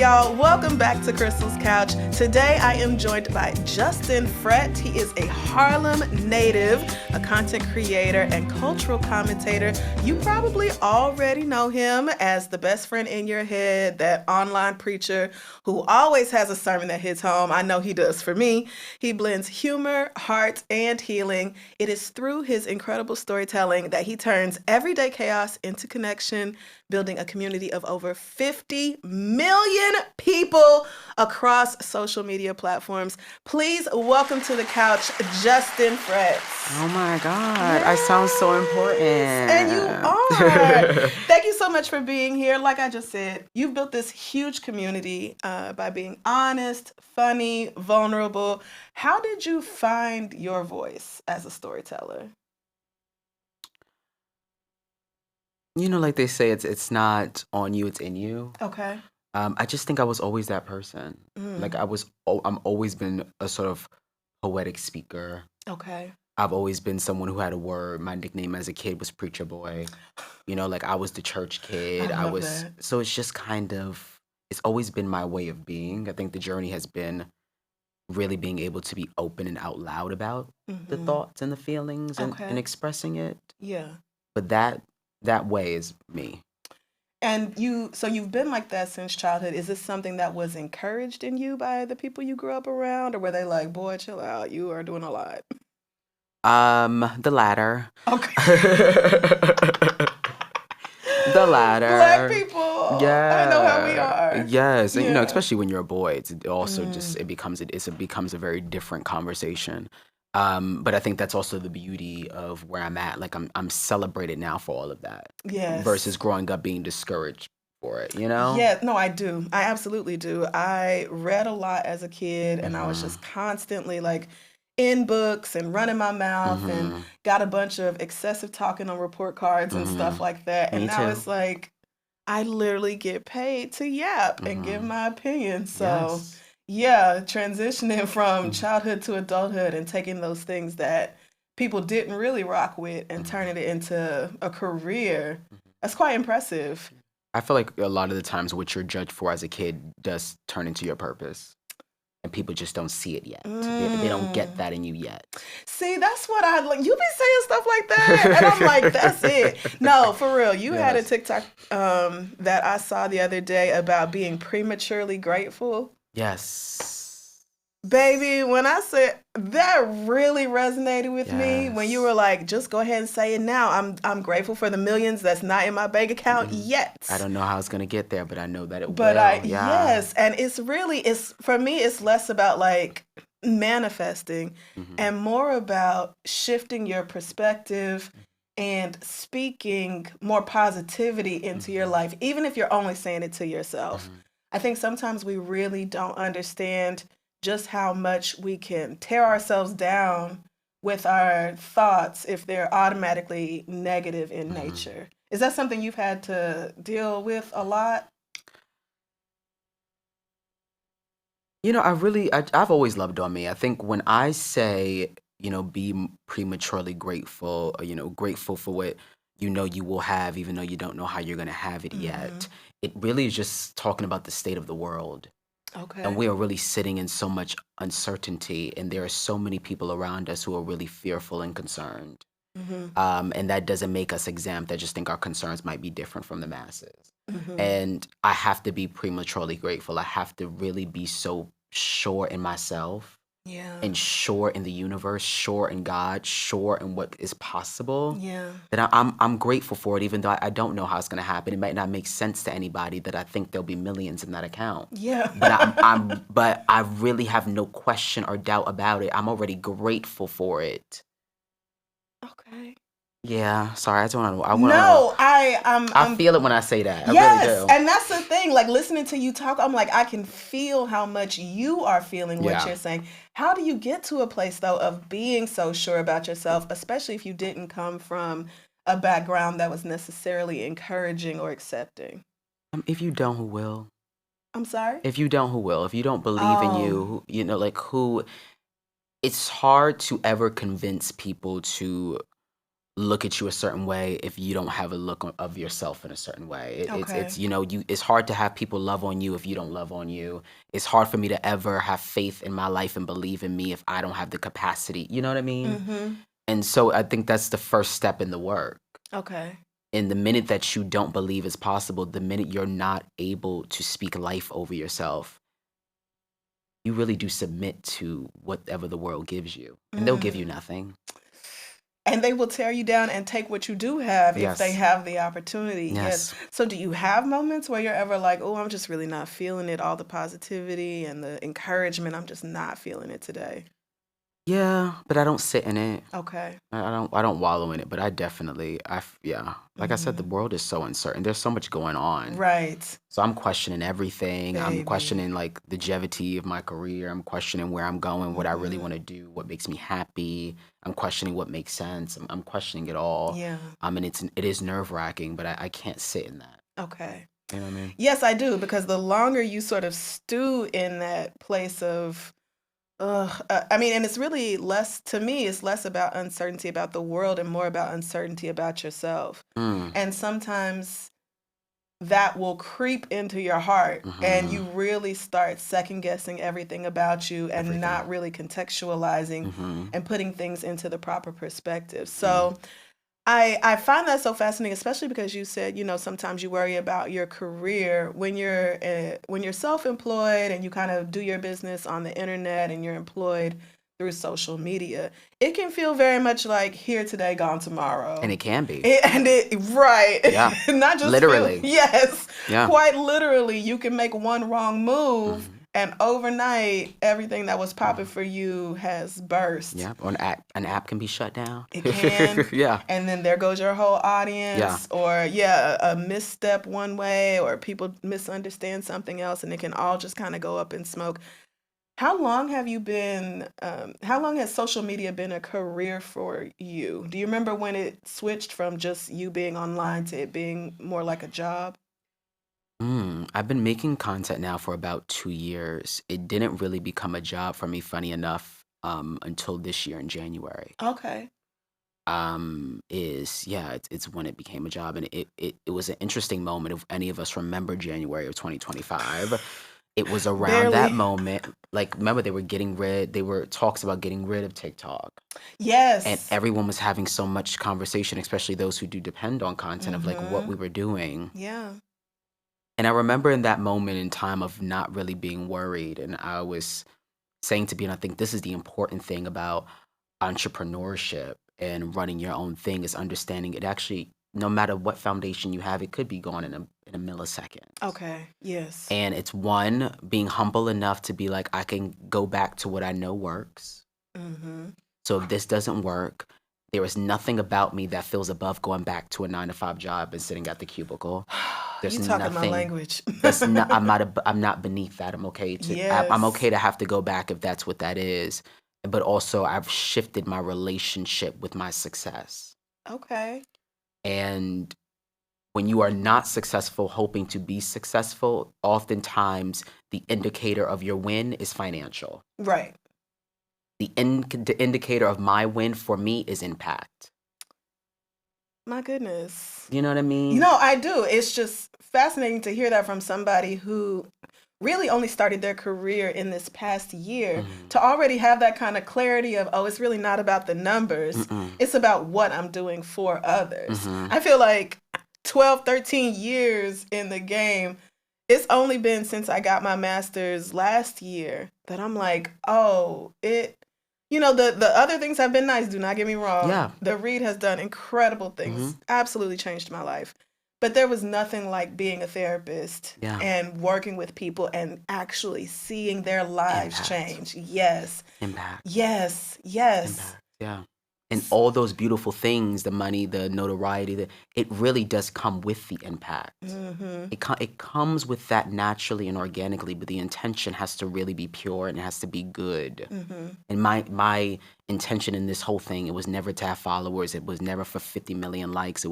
y'all. Welcome back to Crissle's Couch. Today I am joined by Justin Frett. He is a Harlem native, a content creator, and cultural commentator. You probably already know him as the best friend in your head, that online preacher who always has a sermon that hits home. I know he does for me. He blends humor, heart, and healing. It is through his incredible storytelling that he turns everyday chaos into connection, building a community of over 50 million people across social media platforms. Please welcome to the couch, Justin Frett. Oh my God, I sound so important. And you are. Thank you so much for being here. Like I just said, you've built this huge community by being honest, funny, vulnerable. How did you find your voice as a storyteller? You know, like they say, it's not on you, it's in you. Okay. I just think I was always that person. Like I'm always been a sort of poetic speaker. Okay. I've always been someone who had a word. My nickname as a kid was Preacher Boy. You know, like I was the church kid. I love that. So it's just kind of, it's always been my way of being. I think the journey has been really being able to be open and out loud about the thoughts and the feelings and expressing it. Yeah. But that way is me. And you've been like that since childhood. Is this something that was encouraged in you by the people you grew up around, or were they like, boy, chill out, you are doing a lot? The latter. Okay. The latter. Black people. Yeah. I know how we are. Yes. And, you know, Yeah. especially when you're a boy, it also it becomes a very different conversation. But I think that's also the beauty of where I'm at. Like I'm celebrated now for all of that. Yes. Versus growing up being discouraged for it, you know? Yeah, no, I do. I absolutely do. I read a lot as a kid, and I was just constantly like in books and running my mouth and got a bunch of excessive talking on report cards and stuff like that. And Me now too. it's like I literally get paid to yap and give my opinion. So Yes. yeah, transitioning from childhood to adulthood and taking those things that people didn't really rock with and turning it into a career, that's quite impressive. I feel like a lot of the times what you're judged for as a kid does turn into your purpose. And people just don't see it yet. They don't get that in you yet. See, that's what I like. You be saying stuff like that, and I'm like, that's it. No, for real. You had a Yes. TikTok that I saw the other day about being prematurely grateful. Yes. Baby, when I said that really resonated with me Yes. when you were like, just go ahead and say it now. I'm grateful for the millions that's not in my bank account yet. I don't know how it's gonna get there, but I know that it But will. yes, and it's for me, it's less about like manifesting and more about shifting your perspective and speaking more positivity into your life, even if you're only saying it to yourself. I think sometimes we really don't understand just how much we can tear ourselves down with our thoughts if they're automatically negative in nature. Is that something you've had to deal with a lot? You know, I've always loved on me. I think when I say, you know, be prematurely grateful, or, you know, grateful for what you know you will have, even though you don't know how you're gonna have it yet. It really is just talking about the state of the world. Okay. And we are really sitting in so much uncertainty, and there are so many people around us who are really fearful and concerned. And that doesn't make us exempt. I just think our concerns might be different from the masses. And I have to be prematurely grateful. I have to really be so sure in myself Yeah. and sure in the universe, sure in God, sure in what is possible. Yeah. That I'm grateful for it, even though I don't know how it's going to happen. It might not make sense to anybody that I think there'll be millions in that account. Yeah. But I really have no question or doubt about it. I'm already grateful for it. Okay. Yeah, sorry, No, I feel it when I say that. I yes, really do. and that's the thing. Like listening to you talk, I'm like, I can feel how much you are feeling what Yeah. you're saying. How do you get to a place though of being so sure about yourself, especially if you didn't come from a background that was necessarily encouraging or accepting? If you don't, who will? I'm sorry? If you don't, who will? If you don't believe in you, you know, like who? It's hard to ever convince people to look at you a certain way if you don't have a look of yourself in a certain way. Okay. It's it's hard to have people love on you if you don't love on you. It's hard for me to ever have faith in my life and believe in me if I don't have the capacity. You know what I mean? Mm-hmm. And so I think that's the first step in the work. Okay. And the minute that you don't believe it's possible, the minute you're not able to speak life over yourself, you really do submit to whatever the world gives you. And they'll give you nothing. And they will tear you down and take what you do have if they Yes. have the opportunity. Yes. Yes. So do you have moments where you're ever like, oh, I'm just really not feeling it, all the positivity and the encouragement, I'm just not feeling it today? Yeah, but I don't sit in it. Okay. I don't wallow in it, but I definitely yeah. Like I said, the Mhm. world is so uncertain. There's so much going on. Right. So I'm questioning everything. I'm Baby. questioning like the longevity of my career. I'm questioning where I'm going, what I really Mhm. want to do, what makes me happy. I'm questioning what makes sense. I'm questioning it all. Yeah. And it is nerve-wracking, but I can't sit in that. Okay. You know what I mean? Yes, I do, because the longer you sort of stew in that place of, I mean, and it's really less, to me, it's less about uncertainty about the world and more about uncertainty about yourself. Mm. And sometimes that will creep into your heart and you really start second guessing everything about you and Everything. not really contextualizing hmm and putting things into the proper perspective. So I find that so fascinating, especially because you said, sometimes you worry about your career when you're self-employed and you kind of do your business on the internet and you're employed through social media. It can feel very much like here today, gone tomorrow. And it can be. Right. Yeah. Not just Literally. yes. Yeah. Quite literally, you can make one wrong move Mhm. and overnight everything that was popping for you has burst. Yeah. Or an app can be shut down. It can. Yeah. And then there goes your whole audience. Yeah. Or a misstep one way, or people misunderstand something else, and it can all just kind of go up in smoke. How long has social media been a career for you? Do you remember when it switched from just you being online to it being more like a job? I've been making content now for about 2 years. It didn't really become a job for me, funny enough, until this year in January. Okay. It's when it became a job, and it was an interesting moment. If any of us remember January of 2025, it was around that Barely. moment. Like, remember there were talks about getting rid of TikTok, and Yes. everyone was having so much conversation, especially those who do depend on content, of like what we were doing. Yeah. And I remember in that moment in time of not really being worried, and I was saying to B, and I think this is the important thing about entrepreneurship and running your own thing, is understanding it actually, no matter what foundation you have, it could be gone in a millisecond. Okay. Yes. And it's one, being humble enough to be like, I can go back to what I know works. Mm-hmm. So if this doesn't work, there is nothing about me that feels above going back to a 9 to 5 job and sitting at the cubicle. There's You talking my nothing. language. I'm not beneath that. I'm okay I'm Yes. okay to have to go back if that's what that is. But also, I've shifted my relationship with my success. Okay. And when you are not successful hoping to be successful, oftentimes the indicator of your win is financial. Right. The indicator of my win for me is impact. My goodness. You know what I mean? I do. It's just fascinating to hear that from somebody who really only started their career in this past year, to already have that kind of clarity of, it's really not about the numbers. It's about what I'm doing for others. I feel like 12, 13 years in the game, it's only been since I got my master's last year that I'm like, the other things have been nice, do not get me wrong. Yeah. The read has done incredible things, absolutely changed my life. But there was nothing like being a therapist and working with people and actually seeing their lives Impact. change. Yes. Impact. Yes. Impact. Yeah. And all those beautiful things, the money, the notoriety, it really does come with the impact. It comes with that naturally and organically, but the intention has to really be pure and it has to be good. And my intention in this whole thing, it was never to have followers. It was never for 50 million likes. It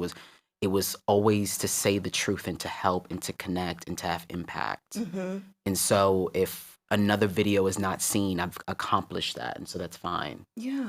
was always to say the truth and to help and to connect and to have impact. And so if another video is not seen, I've accomplished that. And so that's fine. Yeah.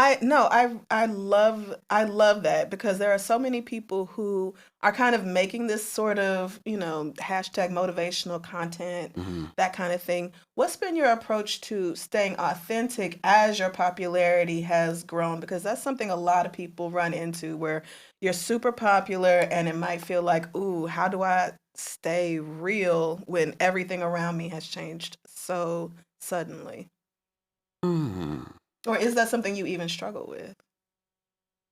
I love that because there are so many people who are kind of making this sort of, hashtag motivational content, Hmm. that kind of thing. What's been your approach to staying authentic as your popularity has grown? Because that's something a lot of people run into where you're super popular and it might feel like, ooh, how do I stay real when everything around me has changed so suddenly? Hmm. Or is that something you even struggle with?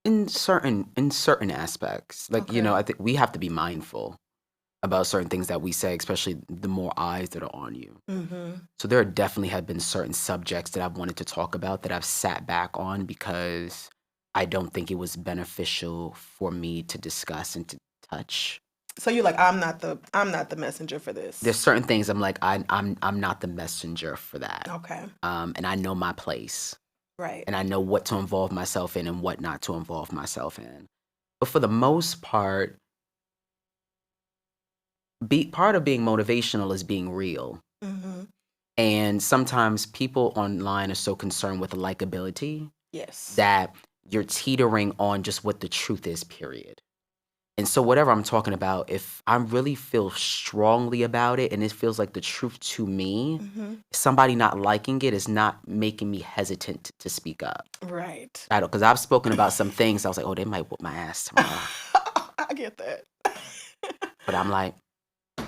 In certain aspects, like, Okay. I think we have to be mindful about certain things that we say, especially the more eyes that are on you. Mm-hmm. So there definitely have been certain subjects that I've wanted to talk about that I've sat back on because I don't think it was beneficial for me to discuss and to touch. So you're like, I'm not the messenger for There's this. certain things I'm like, I'm not the messenger for that. Okay. And I know my place, Right. and I know what to involve myself in and what not to involve myself in. But for the most part, part of being motivational is being real. Mm-hmm. And sometimes people online are so concerned with likability Yes. that you're teetering on just what the truth is, period. And so whatever I'm talking about, if I really feel strongly about it and it feels like the truth to me, Mm-hmm. somebody not liking it is not making me hesitant to speak up. Right. I don't, because I've spoken about some things. I was like, oh, they might whoop my ass tomorrow. I get that. But I'm like,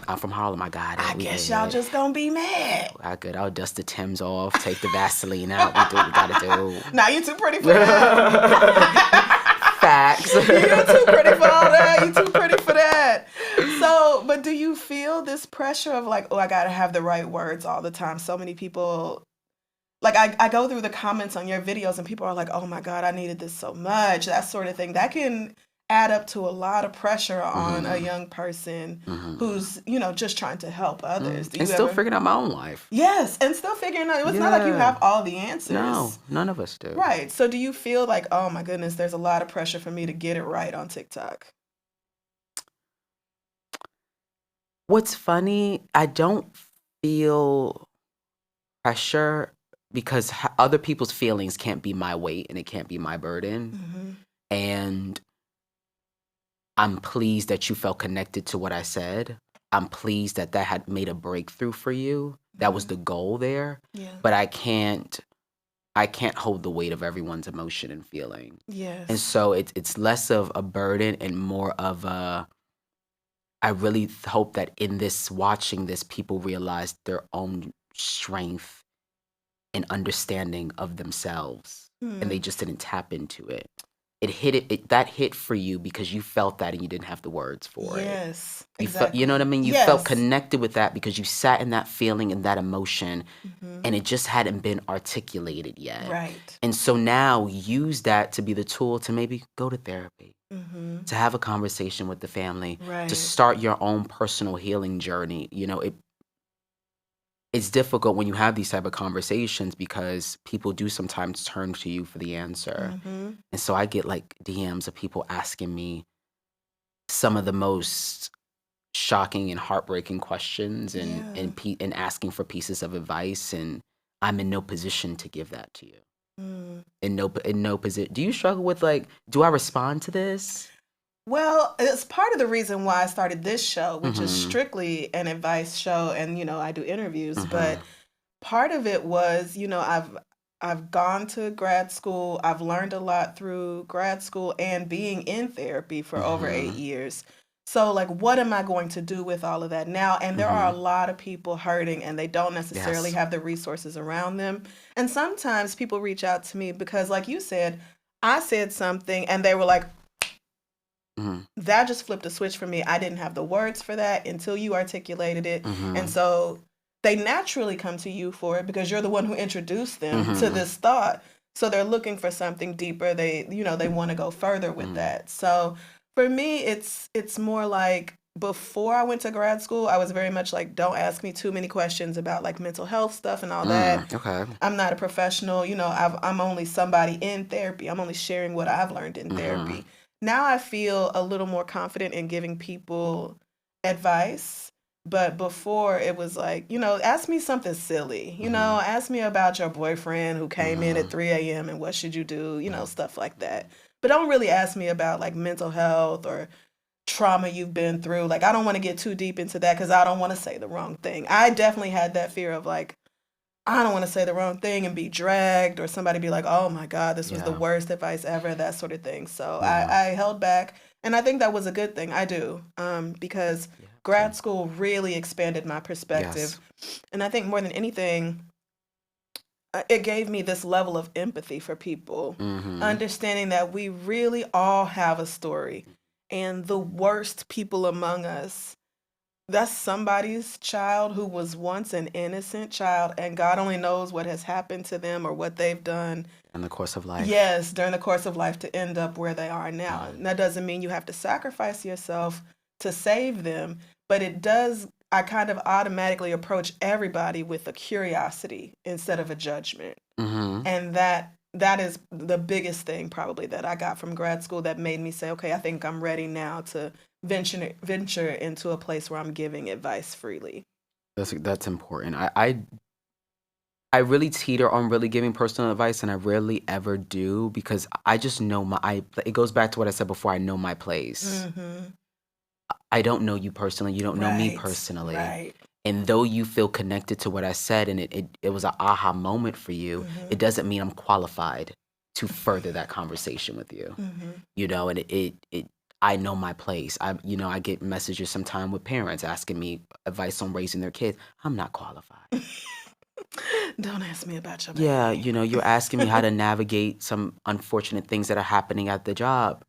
I'm from Harlem. I got I it. We guess y'all good. just gonna be mad. I good. I'll dust the Timbs off, take the Vaseline out. We do what we gotta do. Now you too pretty for that. Facts. You're too pretty for all that. You too pretty for that. So, but do you feel this pressure of like, oh, I gotta have the right words all the time? So many people, like I go through the comments on your videos and people are like, oh my God, I needed this so much, that sort of thing. That can add up to a lot of pressure on a Hmm. young person Hmm. who's, just trying to help others. Do And you still ever? figuring out my own life. Yes, and still figuring out, it's not like you Yeah. have all the No, answers. none of us do. Right. So do you feel like, oh my goodness, there's a lot of pressure for me to get it right on TikTok? What's funny, I don't feel pressure because other people's feelings can't be my weight and it can't be my burden. Mm-hmm. And I'm pleased that you felt connected to what I said. I'm pleased that that had made a breakthrough for you. That was Mm-hmm. the goal there. Yeah. But I can't hold the weight of everyone's emotion and feeling. And Yes. so it's less of a burden and more of a I really hope that in this watching this people realize their own strength and understanding of themselves and they Hmm. just didn't tap into it. That hit for you because you felt that and you didn't have the words for it. Yes, You felt, you know what I exactly. mean? You felt Yes. connected with that because you sat in that feeling and that emotion Mm-hmm. and it just hadn't been articulated yet. Right. And so now use that to be the tool to maybe go to therapy, Mm-hmm. to have a conversation with the family, to Right. start your own personal healing journey. It's difficult when you have these type of conversations because people do sometimes turn to you for the answer. Mm-hmm. And so I get like DMs of people asking me some of the most shocking and heartbreaking questions and Yeah. and asking for pieces of advice and I'm in no position to give that to you. Mm. In no position. Do you struggle with like do I respond to this? Well, it's part of the reason why I started this show, which is Mhm. strictly an advice show, and I do interviews, but Mhm. part of it was, I've gone to grad school. I've learned a lot through grad school and being in therapy for over 8 Mhm. years. So like what am I going to do with all of that now? And there are a Mhm. lot of people hurting and they don't necessarily Yes. have the resources around them. And sometimes people reach out to me because like you said, I said something and they were like, Mhm. that just flipped a switch for me. I didn't have the words for that until you articulated it. And Mhm. so they naturally come to you for it because you're the one who introduced them to Mhm. this thought. So they're looking for something deeper. They want to go further with Mhm. that. So for me, it's more like before I went to grad school, I was very much like, don't ask me too many questions about like mental health stuff and all that. Okay. I'm not a professional. I'm only somebody in therapy. I'm only sharing what I've learned in Mhm. therapy. Now I feel a little more confident in giving people advice But before it was like, ask me something silly, ask me about your boyfriend who came in at 3 a.m. and what should you do, stuff like that. But don't really ask me about like mental health or trauma you've been through. Like, I don't want to get too deep into that because I don't want to say the wrong thing. I definitely had that fear of like, I don't want to say the wrong thing and be dragged or somebody be like, oh my God, this was the worst advice ever, that sort of thing. So I held back. And I think that was a good thing. I do. Because grad school really expanded my perspective. Yes. And I think more than anything, it gave me this level of empathy for people, understanding that we really all have a story. And the worst people among us, that's somebody's child who was once an innocent child, and God only knows what has happened to them or what they've done in the course of life. Yes, during the course of life to end up where they are now. And that doesn't mean you have to sacrifice yourself to save them, but it does. I kind of automatically approach everybody with a curiosity instead of a judgment. And that is the biggest thing probably that I got from grad school that made me say, okay, I think I'm ready now to venture into a place where I'm giving advice freely. That's important. I really teeter on really giving personal advice, and I rarely ever do because I just know it goes back to what I said before. I know my place. I don't know you personally. You don't know me personally. Right. And though you feel connected to what I said and it was an aha moment for you, it doesn't mean I'm qualified to further that conversation with you. And I know my place. I get messages sometime with parents asking me advice on raising their kids. I'm not qualified. Don't ask me about your baby. Yeah, you're asking me how to navigate some unfortunate things that are happening at the job.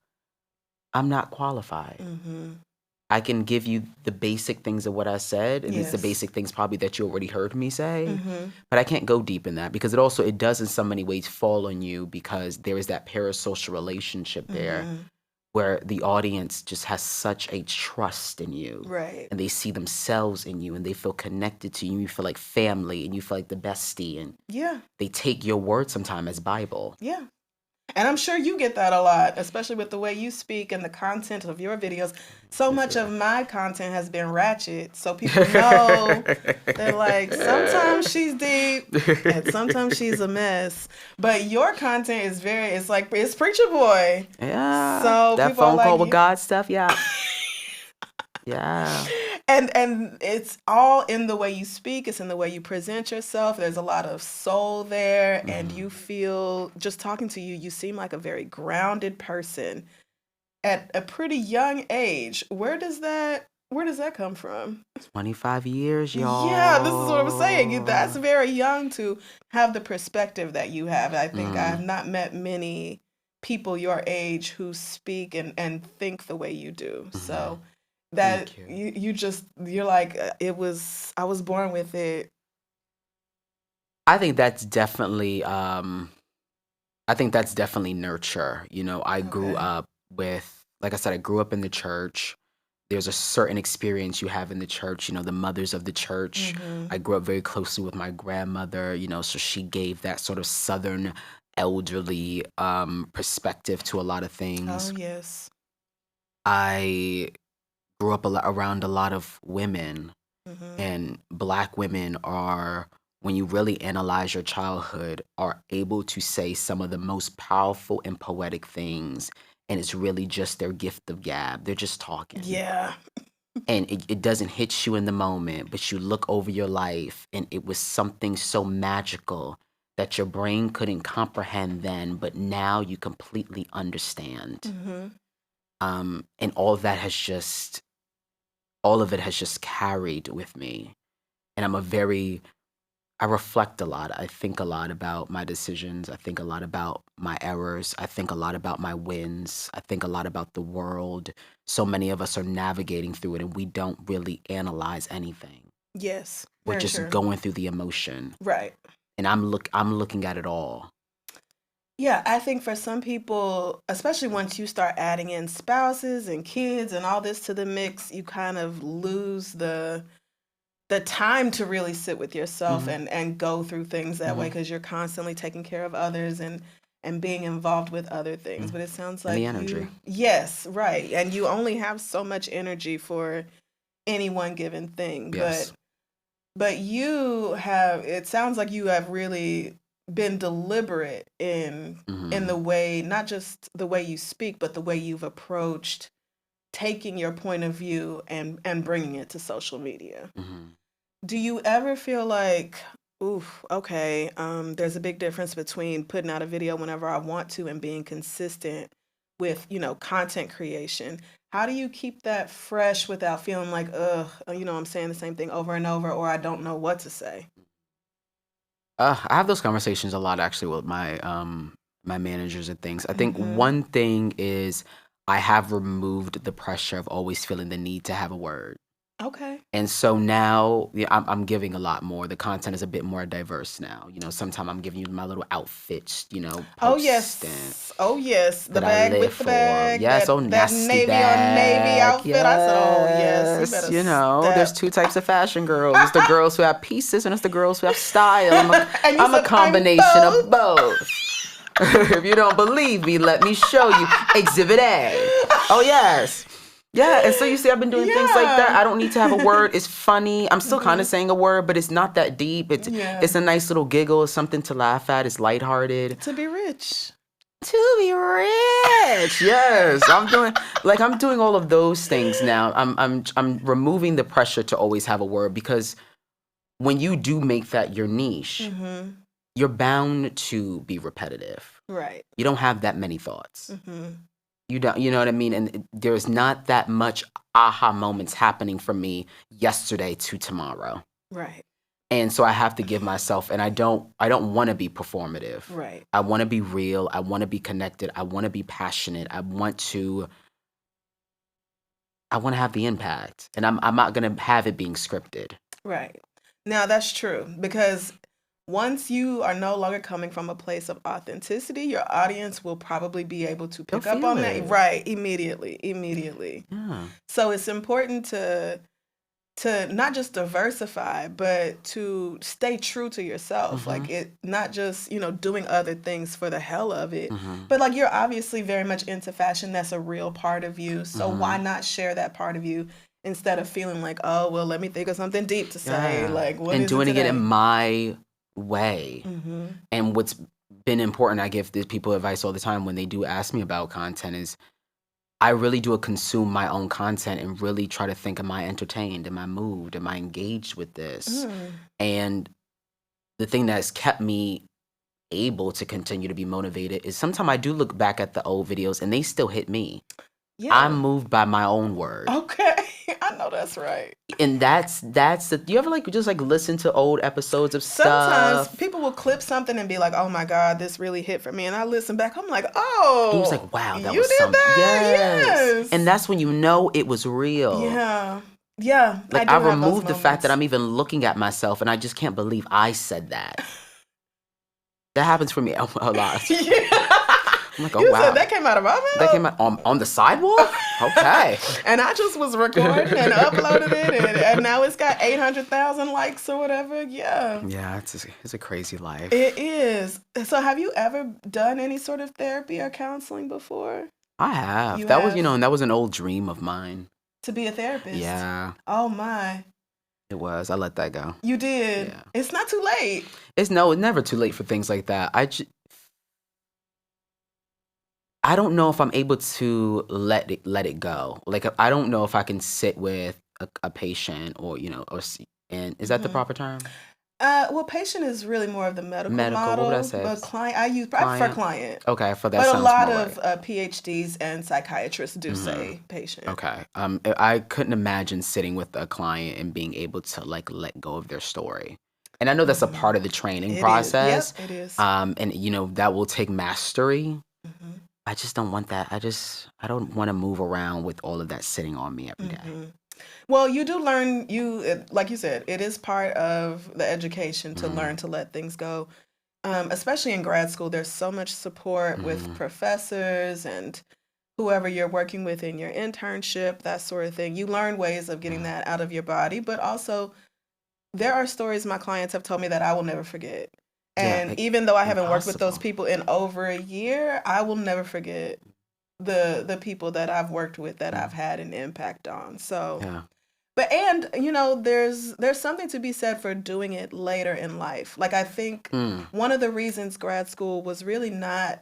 I'm not qualified. I can give you the basic things of what I said, and it's the basic things probably that you already heard me say, but I can't go deep in that because it does in so many ways fall on you because there is that parasocial relationship there where the audience just has such a trust in you. Right. And they see themselves in you and they feel connected to you. You feel like family and you feel like the bestie. And they take your word sometimes as Bible. Yeah. And I'm sure you get that a lot, especially with the way you speak and the content of your videos. So much of my content has been ratchet, so people know they're like, sometimes she's deep and sometimes she's a mess. But your content is it's Preacher Boy. Yeah. So that phone call with God stuff, yeah. Yeah. And it's all in the way you speak. It's in the way you present yourself. There's a lot of soul there. And you feel, just talking to you, you seem like a very grounded person at a pretty young age. Where does that come from? 25 years, y'all. Yeah, this is what I'm saying. That's very young to have the perspective that you have. I think I have not met many people your age who speak and think the way you do. So that you're like, I was born with it. I think that's definitely nurture. I grew up with, like I said, I grew up in the church. There's a certain experience you have in the church, the mothers of the church. I grew up very closely with my grandmother, so she gave that sort of Southern elderly perspective to a lot of things. Oh, yes. I grew up around a lot of women, and Black women are, when you really analyze your childhood, are able to say some of the most powerful and poetic things, and it's really just their gift of gab. They're just talking. Yeah. And it doesn't hit you in the moment, but you look over your life, and it was something so magical that your brain couldn't comprehend then, but now you completely understand. And all of it has just carried with me. And I reflect a lot. I think a lot about my decisions. I think a lot about my errors. I think a lot about my wins. I think a lot about the world. So many of us are navigating through it and we don't really analyze anything. Yes. We're just going through the emotion. Right. And I'm looking at it all. Yeah, I think for some people, especially once you start adding in spouses and kids and all this to the mix, you kind of lose the time to really sit with yourself and go through things that way because you're constantly taking care of others and being involved with other things. But it sounds like and the energy. Yes, right. And you only have so much energy for any one given thing. Yes. But it sounds like you have really been deliberate in the way, not just the way you speak, but the way you've approached taking your point of view and bringing it to social media. Do you ever feel like, oof, okay, there's a big difference between putting out a video whenever I want to and being consistent with, content creation? How do you keep that fresh without feeling like, I'm saying the same thing over and over, or I don't know what to say? I have those conversations a lot actually with my my managers and things. I think one thing is I have removed the pressure of always feeling the need to have a word. Okay. And so now I'm giving a lot more. The content is a bit more diverse now. Sometimes I'm giving you my little outfits, Oh posts yes. Oh yes. The that I bag live with the for. bag. Yes, That nasty navy bag. on navy outfit. I said, oh yes. You better There's step. two types of fashion girls. It's the girls who have pieces and it's the girls who have style. And you I'm a said, combination of both. If you don't believe me, let me show you. Exhibit A. Oh yes. Yeah, and so you see, I've been doing things like that. I don't need to have a word. It's funny. I'm still kind of saying a word, but it's not that deep. It's a nice little giggle. It's something to laugh at. It's lighthearted. To be rich. To be rich. Yes, I'm doing all of those things now. I'm removing the pressure to always have a word, because when you do make that your niche, you're bound to be repetitive. Right. You don't have that many thoughts. You know what I mean? And there's not that much aha moments happening for me yesterday to tomorrow. Right. And so I have to give myself, and I don't want to be performative. Right. I want to be real. I want to be connected. I want to be passionate. I want to have the impact. And I'm not going to have it being scripted. Right. Now that's true, because once you are no longer coming from a place of authenticity, your audience will probably be able to pick up on that. Right. Immediately. Yeah. So it's important to not just diversify, but to stay true to yourself. Like, it not just, doing other things for the hell of it, but like, you're obviously very much into fashion. That's a real part of you. So why not share that part of you instead of feeling like, oh, well, let me think of something deep to say. Like, what and is doing it it today? in my way. And what's been important, I give these people advice all the time when they do ask me about content, is I really do consume my own content and really try to think, am I entertained? Am I moved? Am I engaged with this? And the thing that's kept me able to continue to be motivated is sometimes I do look back at the old videos and they still hit me. Yeah. I'm moved by my own word. Okay. I know that's right. And that's do you ever just listen to old episodes of Sometimes stuff? people will clip something and be like, oh my God, this really hit for me. And I listen back, I'm like, oh. It was like, wow, that you was did something. That? Yes. And that's when you know it was real. Yeah. Yeah. Like, I removed the fact that I'm even looking at myself and I just can't believe I said that. That happens for me a lot. Yeah. I'm like, oh, you wow. said that came out of my mouth? That came out on the sidewalk? Okay. And I just was recording and uploaded it, and now it's got 800,000 likes or whatever. Yeah. Yeah, it's a crazy life. It is. So have you ever done any sort of therapy or counseling before? I have. And that was an old dream of mine. To be a therapist? Yeah. Oh, my. It was. I let that go. You did? Yeah. It's not too late. It's never too late for things like that. I don't know if I'm able to let it go. Like, I don't know if I can sit with a patient or and is that the proper term? Well, patient is really more of the medical model. What would I say? But client, I prefer client. Okay, for that. But a lot more of right. PhDs and psychiatrists do say patient. Okay. I couldn't imagine sitting with a client and being able to let go of their story. And I know that's a part of the training process. Yep, it is. And that will take mastery. I just don't want that. I don't want to move around with all of that sitting on me every day. Well, you do learn, like you said, it is part of the education to learn to let things go. Especially in grad school, there's so much support with professors and whoever you're working with in your internship, that sort of thing. You learn ways of getting that out of your body, but also there are stories my clients have told me that I will never forget. And even though I haven't worked with those people in over a year, I will never forget the people that I've worked with that I've had an impact on. So, But there's something to be said for doing it later in life. Like I think one of the reasons grad school was really not,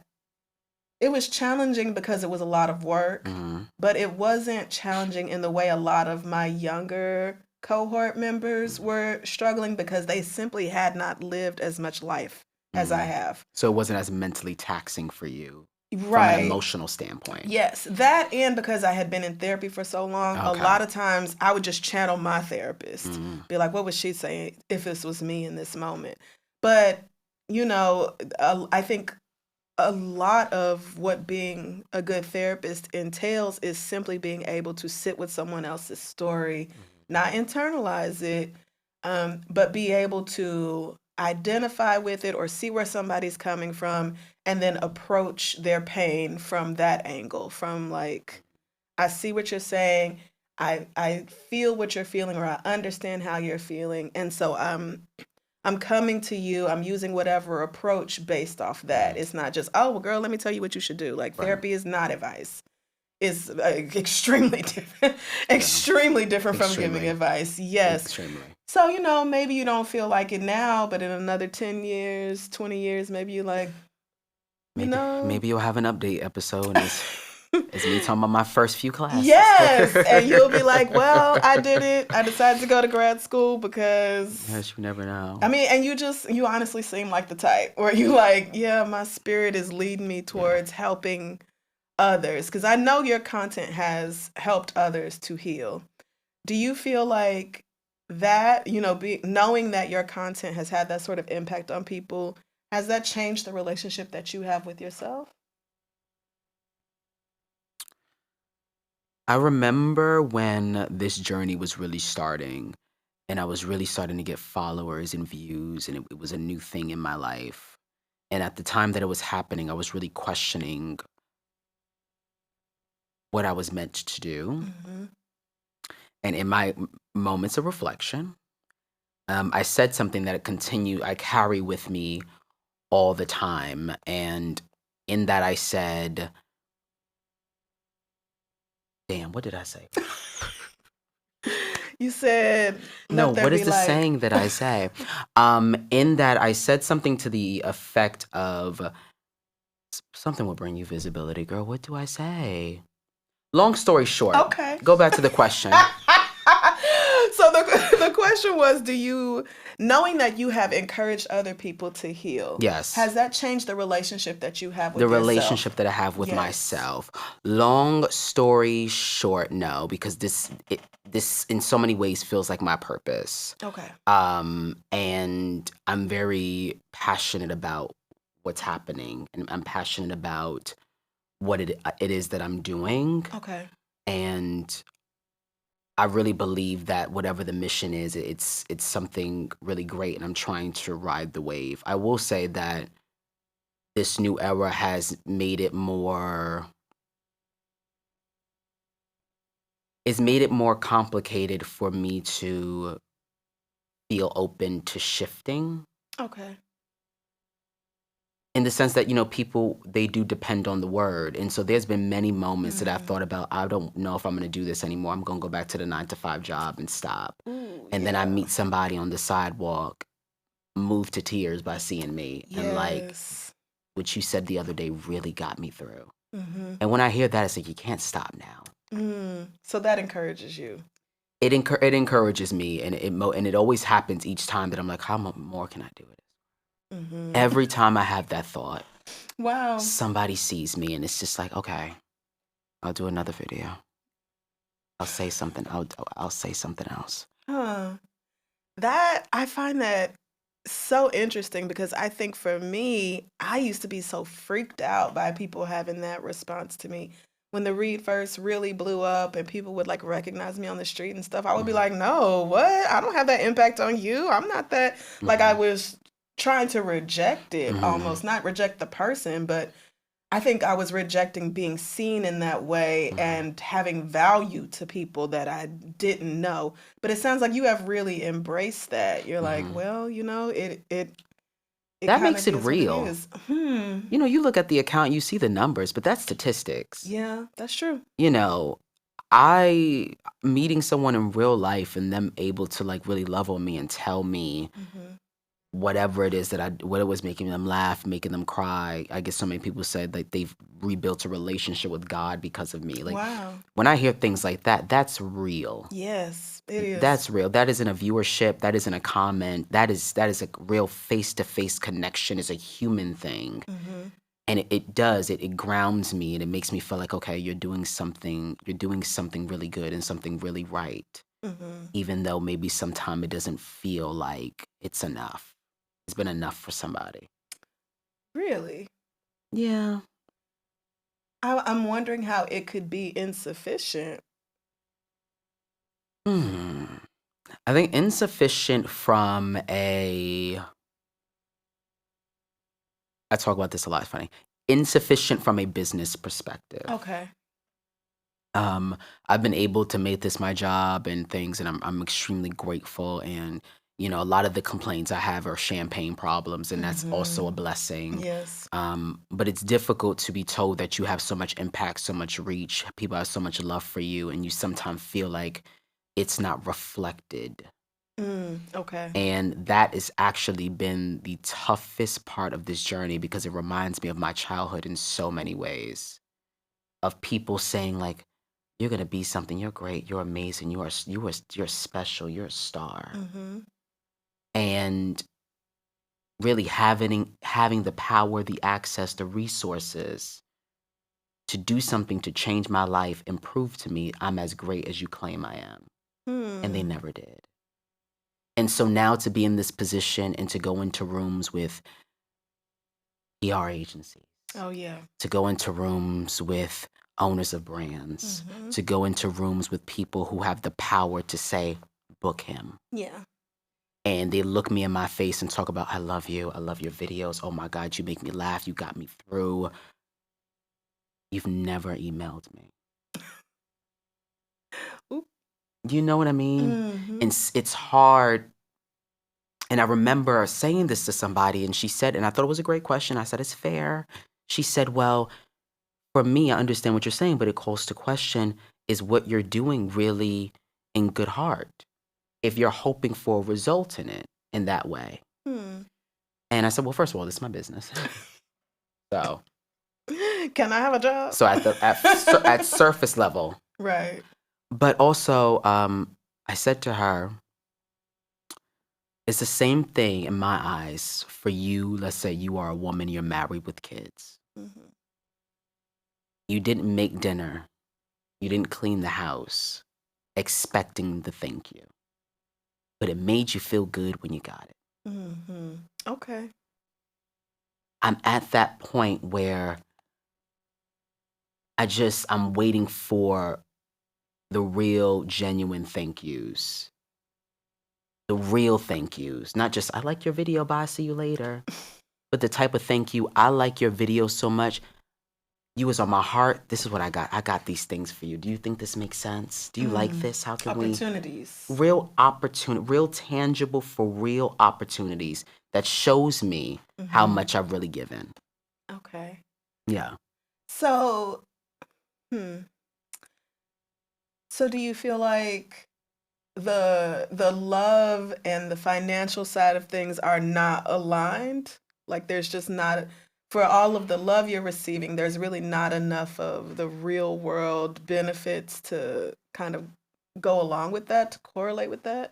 it was challenging because it was a lot of work, but it wasn't challenging in the way a lot of my younger cohort members were struggling because they simply had not lived as much life as I have. So it wasn't as mentally taxing for you from Right. an emotional standpoint. Yes, that, and because I had been in therapy for so long, a lot of times I would just channel my therapist, be like, what was she saying if this was me in this moment? But, I think a lot of what being a good therapist entails is simply being able to sit with someone else's story, not internalize it, but be able to identify with it or see where somebody's coming from and then approach their pain from that angle, from like, I see what you're saying, I feel what you're feeling, or I understand how you're feeling, and so I'm coming to you, I'm using whatever approach based off that. It's not just, oh, well, girl, let me tell you what you should do. Like, therapy is not advice. It's extremely different, extremely different from giving advice. Yes. Extremely. So, maybe you don't feel like it now, but in another 10 years, 20 years, maybe you like, Maybe you'll have an update episode and it's me talking about my first few classes. Yes, and you'll be like, well, I did it. I decided to go to grad school because... Yes, you never know. I mean, and you honestly seem like the type where you like, yeah, my spirit is leading me towards helping others. Because I know your content has helped others to heal. Do you feel like that, knowing that your content has had that sort of impact on people, has that changed the relationship that you have with yourself? I remember when this journey was really starting and I was really starting to get followers and views, and it was a new thing in my life. And at the time that it was happening, I was really questioning what I was meant to do. And in my moments of reflection, I said something that I carry with me all the time. And in that I said, damn, what did I say? You said, no, what is the saying that I say? In that I said something to the effect of, something will bring you visibility, girl. What do I say? Long story short. Okay. Go back to the question. So the question was, knowing that you have encouraged other people to heal, yes, has that changed the relationship that you have with yourself? The relationship that I have with myself. Long story short, no, because this in so many ways feels like my purpose. Okay. And I'm very passionate about what's happening, and I'm passionate about what it is that I'm doing. Okay. And I really believe that whatever the mission is, it's something really great, and I'm trying to ride the wave. I will say that this new era has made it more... It's made it more complicated for me to feel open to shifting. Okay. In the sense that, people, they do depend on the word. And so there's been many moments that I've thought about, I don't know if I'm going to do this anymore. I'm going to go back to the 9-to-5 job and stop. And then I meet somebody on the sidewalk, moved to tears by seeing me. Yes. And like, what you said the other day really got me through. And when I hear that, it's like, you can't stop now. So that encourages you. It encourages me, and it always happens each time that I'm like, how more can I do it? Every time I have that thought, wow, somebody sees me, and it's just like, okay, I'll do another video. I'll say something. I'll say something else. That, I find that so interesting, because I think for me, I used to be so freaked out by people having that response to me. When the read first really blew up and people would like recognize me on the street and stuff, I would be like, no, what? I don't have that impact on you. I'm not that. Like, I was trying to reject it almost, not reject the person, but I think I was rejecting being seen in that way and having value to people that I didn't know. But it sounds like you have really embraced that. You're like, well, it that makes it is what real. is. You look at the account, you see the numbers, but that's statistics. Yeah, that's true. I meeting someone in real life and them able to like really love on me and tell me Mm-hmm. whatever it is what it was making them laugh, making them cry. I guess so many people said like they've rebuilt a relationship with God because of me. Like Wow. when I hear things like that, that's real. Yes, it is. That's real. That isn't a viewership. That isn't a comment. That is a real face-to-face connection. It's a human thing. Mm-hmm. And it grounds me and it makes me feel like, okay, you're doing something really good and something really right. Mm-hmm. Even though maybe sometime it doesn't feel like it's enough. It's been enough for somebody. Really? Yeah. I'm wondering how it could be insufficient. Hmm. I think insufficient from a I talk about this a lot, it's funny. Insufficient from a business perspective. Okay. Um, I've been able to make this my job and things, and I'm extremely grateful. And a lot of the complaints I have are champagne problems, and that's also a Mm-hmm. blessing. Yes. But it's difficult to be told that you have so much impact, so much reach, people have so much love for you, and you sometimes feel like it's not reflected. Okay. And that has actually been the toughest part of this journey because it reminds me of my childhood in so many ways. Of people saying like, "You're gonna be something. You're great. You're amazing. You're special. You're a star." Mm-hmm. And really having the power, the access, the resources to do something to change my life and prove to me I'm as great as you claim I am. And they Hmm. never did. And so now to be in this position and to go into rooms with PR agencies, Oh yeah. to go into rooms with owners of brands, Mm-hmm. to go into rooms with people who have the power to say, book him. Yeah. And they look me in my face and talk about, I love you. I love your videos. Oh my God, you make me laugh. You got me through. You've never emailed me. Oop. You know what I mean? Mm-hmm. And it's hard. And I remember saying this to somebody, and she said, and I thought it was a great question. I said, it's fair. She said, well, for me, I understand what you're saying, but it calls to question, is what you're doing really in good heart? If you're hoping for a result in it in that way. Hmm. And I said, well, first of all, this is my business. So, Can I have a job? so at surface level, Right. but also, I said to her, it's the same thing in my eyes for you. Let's say you are a woman, you're married with kids. Mm-hmm. You didn't make dinner. You didn't clean the house expecting the thank you, but it made you feel good when you got it. Mm-hmm. Okay. I'm at that point where I'm waiting for the real, genuine thank yous. The real thank yous. Not just, I like your video, bye, see you later. But the type of thank you, I like your video so much. You was on my heart. This is what I got. I got these things for you. Do you think this makes sense? Do you like this? How can we? Opportunities. Real opportunity, real tangible for real opportunities that shows me how Mm-hmm. much I've really given. Okay. Yeah. So, hmm. So do you feel like the love and the financial side of things are not aligned? Like there's just not for all of the love you're receiving, there's really not enough of the real world benefits to kind of go along with that, to correlate with that?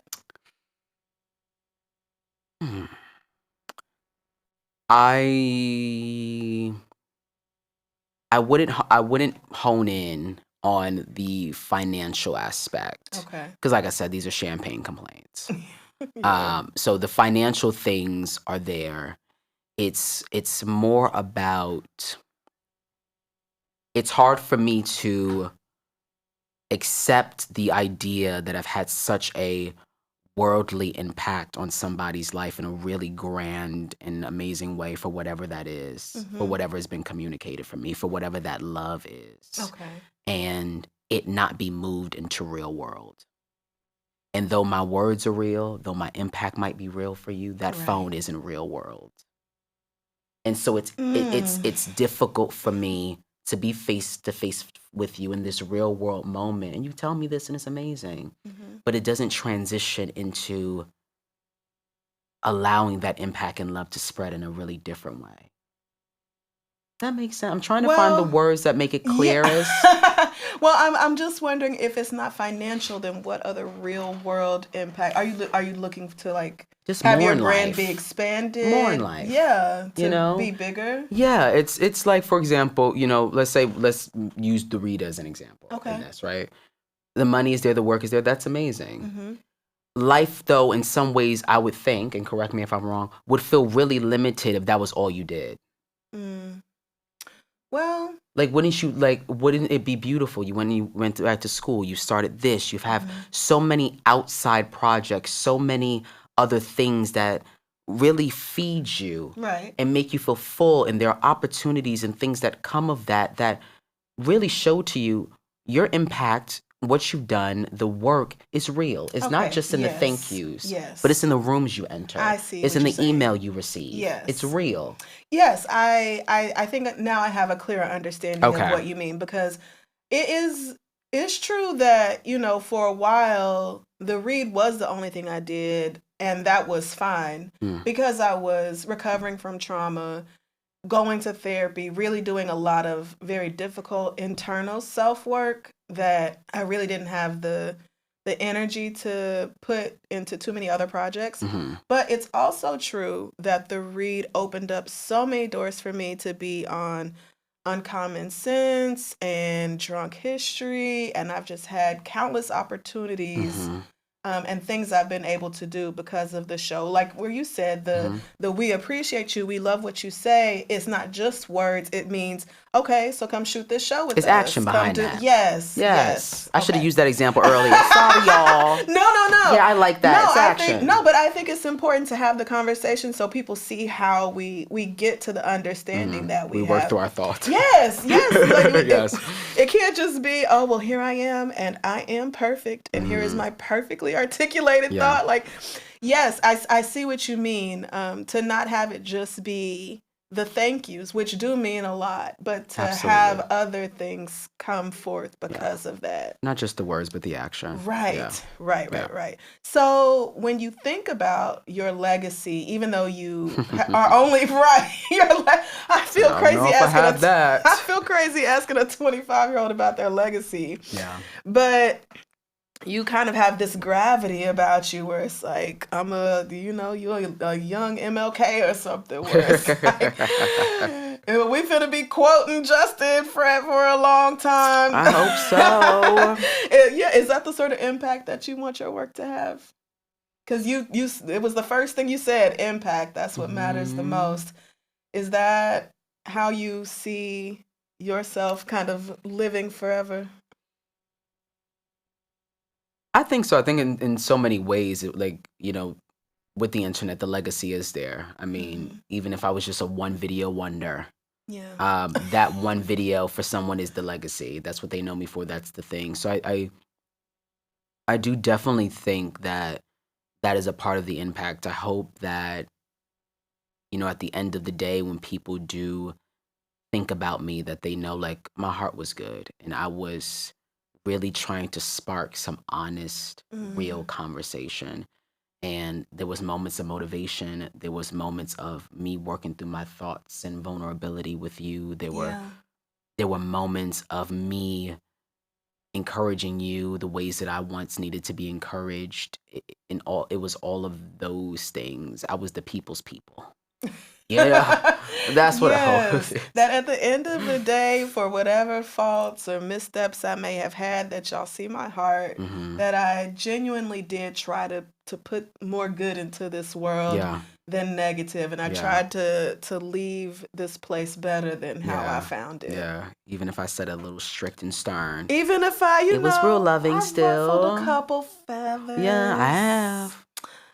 Hmm. I I wouldn't hone in on the financial aspect Okay. because, like I said, these are champagne complaints. Yeah. So the financial things are there. It's more about. It's hard for me to accept the idea that I've had such a worldly impact on somebody's life in a really grand and amazing way for whatever that is, for Mm-hmm. whatever has been communicated for me, for whatever that love is, Okay. and it not be moved into real world. And though my words are real, though my impact might be real for you, that Right. phone isn't real world. And so it's Mm. difficult for me to be face to face with you in this real world moment, and you tell me this, and it's amazing. But it doesn't transition into allowing that impact and love to spread in a really different way. That makes sense. I'm trying to find the words that make it clearest. Yeah. Well, I'm just wondering, if it's not financial, then what other real world impact are you looking to, like, Just have more your in brand life. be expanded? More in life. Yeah, to You know? be bigger. Yeah, it's like, for example, let's use Dorita as an example in this, right? The money is there, the work is there. That's amazing. Life, though, in some ways, I would think, and correct me if I'm wrong, would feel really limited if that was all you did. Well, Like, wouldn't it be beautiful? When you went back to school, you started this, you have so many outside projects, so many other things that really feed you right. and make you feel full. And there are opportunities and things that come of that really show to you your impact, what you've done, the work is real. It's not just in the thank yous, but it's in the rooms you enter. I see It's what in you're the saying. email you receive. Yes. It's real. Yes, I think now I have a clearer understanding of Okay. what you mean, because it's true that, for a while the read was the only thing I did, and that was fine because I was recovering from trauma, going to therapy, really doing a lot of very difficult internal self-work that I really didn't have the energy to put into too many other projects. But it's also true that the read opened up so many doors for me to be on Uncommon Sense and Drunk History, and I've just had countless opportunities and things I've been able to do because of the show. Like where you said the we appreciate you, we love what you say. It's not just words. It means, okay, so come shoot this show with us. It's action Come behind that. Yes. I should have used that example earlier. Sorry, y'all. No. Yeah, I like that. It's action. But I think it's important to have the conversation so people see how we get to the understanding that we work have. through our thoughts. Yes. Like, Yes. It can't just be, oh, well, here I am and I am perfect and here is my perfectly articulated thought. Like, yes, I see what you mean. To not have it just be the thank yous, which do mean a lot, but to have other things come forth because of that. Not just the words, but the action. Right. So when you think about your legacy, even though you are only I feel crazy asking a 25-year-old about their legacy. Yeah. But you kind of have this gravity about you where it's like, you're a young MLK or something, where it's like, we finna be quoting Justin Frett for a long time. I hope so. Is that the sort of impact that you want your work to have? Because it was the first thing you said, impact, that's what matters the most. Is that how you see yourself kind of living forever? I think so. I think in so many ways, with the internet, the legacy is there. I mean, even if I was just a one video wonder, that one video for someone is the legacy. That's what they know me for. That's the thing. So I do definitely think that is a part of the impact. I hope that, at the end of the day, when people do think about me, that they know, like, my heart was good and I was really trying to spark some honest, real conversation. And there was moments of motivation. There was moments of me working through my thoughts and vulnerability with you. There were moments of me encouraging you the ways that I once needed to be encouraged. It was all of those things. I was the people's people. Yeah, that's what I hope. That at the end of the day, for whatever faults or missteps I may have had, that y'all see my heart, that I genuinely did try to put more good into this world than negative, and I tried to leave this place better than how I found it. Yeah, even if I said a little strict and stern. Even if it was real loving I still. ruffled a couple feathers. Yeah, I have.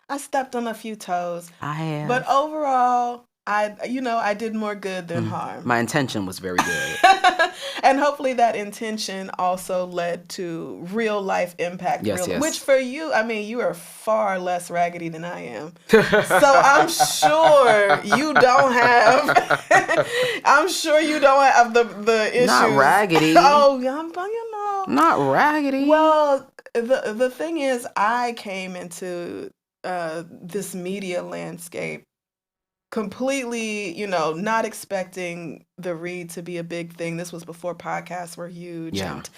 I stepped on a few toes. I have. But overall, I did more good than harm. My intention was very good. And hopefully that intention also led to real life impact. Yes, yes. Which for you, I mean, you are far less raggedy than I am. So I'm sure you don't have, I'm sure you don't have the issues. Not raggedy. Oh, you know. Not raggedy. Well, the thing is, I came into this media landscape completely, not expecting the read to be a big thing. This was before podcasts were huge. Yeah. And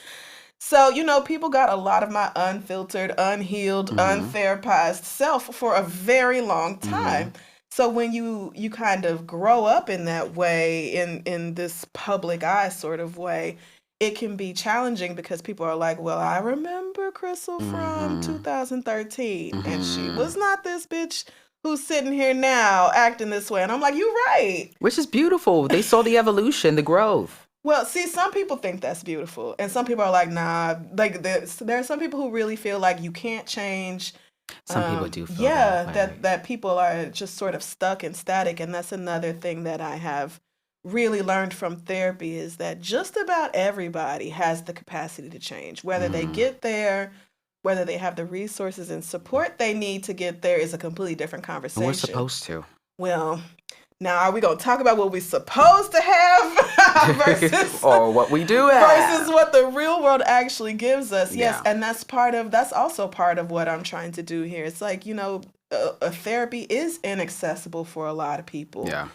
so, people got a lot of my unfiltered, unhealed, untherapized self for a very long time. So when you kind of grow up in that way, in this public eye sort of way, it can be challenging because people are like, well, I remember Crissle from 2013 and she was not this bitch who's sitting here now acting this way. And I'm like, you're right. Which is beautiful. They saw the evolution, the growth. Well, see, some people think that's beautiful. And some people are like, nah. Like, there are some people who really feel like you can't change. Some people do feel that people are just sort of stuck and static. And that's another thing that I have really learned from therapy is that just about everybody has the capacity to change. Whether they get there, whether they have the resources and support they need to get there is a completely different conversation. And we're supposed to. Well, now are we going to talk about what we're supposed to have versus or what we do have versus what the real world actually gives us? Yes, Yeah. and that's also part of what I'm trying to do here. It's like, a therapy is inaccessible for a lot of people. Yeah.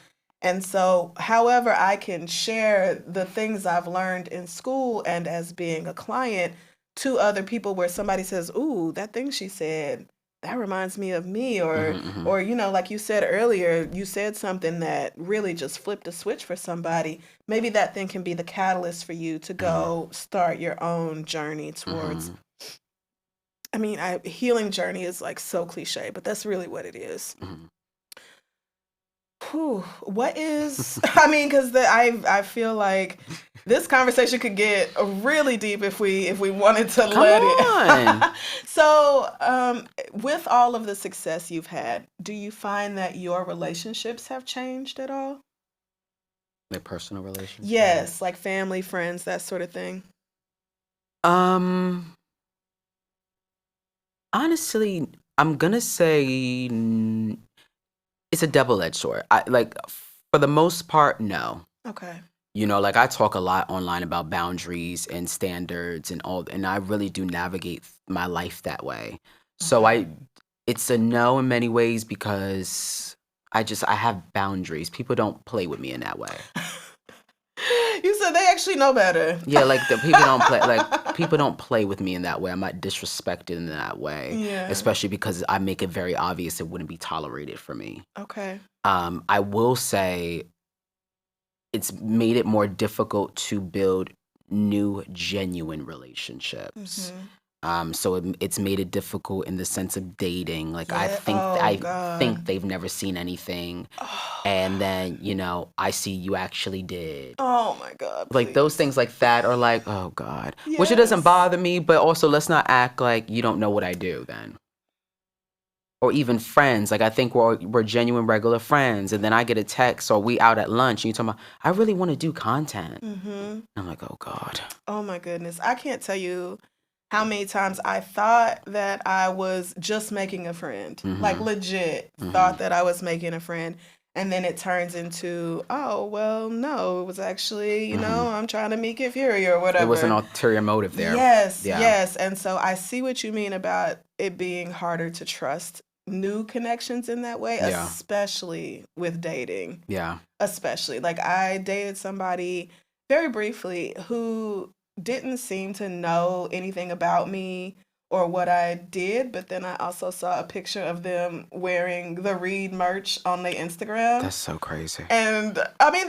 And so, however I can share the things I've learned in school and as being a client to other people where somebody says, ooh, that thing she said, that reminds me of me. Or, like you said earlier, you said something that really just flipped a switch for somebody. Maybe that thing can be the catalyst for you to go start your own journey towards, I mean, healing journey is like so cliche, but that's really what it is. What is, I mean, because I feel like this conversation could get really deep if we wanted to let it. So with all of the success you've had, do you find that your relationships have changed at all? Like personal relationships? Yes, like family, friends, that sort of thing. Honestly, I'm gonna say it's a double-edged sword. For the most part, no. Okay. Like I talk a lot online about boundaries and standards and I really do navigate my life that way. So it's a no in many ways because I have boundaries. People don't play with me in that way. You said they actually know better. Yeah, like the people don't play. Like people don't play with me in that way. I'm not disrespected in that way. Yeah. Especially because I make it very obvious it wouldn't be tolerated for me. Okay. I will say it's made it more difficult to build new, genuine relationships. So it's made it difficult in the sense of dating. Like I think they've never seen anything, and then I see you actually did. Oh my God! Please. Like those things like that are like, oh God. Yes. Which it doesn't bother me, but also let's not act like you don't know what I do then. Or even friends, like I think we're genuine regular friends, and then I get a text or we out at lunch and you talking about, I really want to do content. And I'm like, oh God. Oh my goodness, I can't tell you how many times I thought that I was just making a friend, like legit thought that I was making a friend. And then it turns into, oh, well, no, it was actually, I'm trying to make it fury or whatever. It was an ulterior motive there. Yes, yes. And so I see what you mean about it being harder to trust new connections in that way, especially with dating. Yeah. Especially. Like I dated somebody very briefly who didn't seem to know anything about me or what I did, but then I also saw a picture of them wearing the Read merch on their Instagram. That's so crazy. And I mean,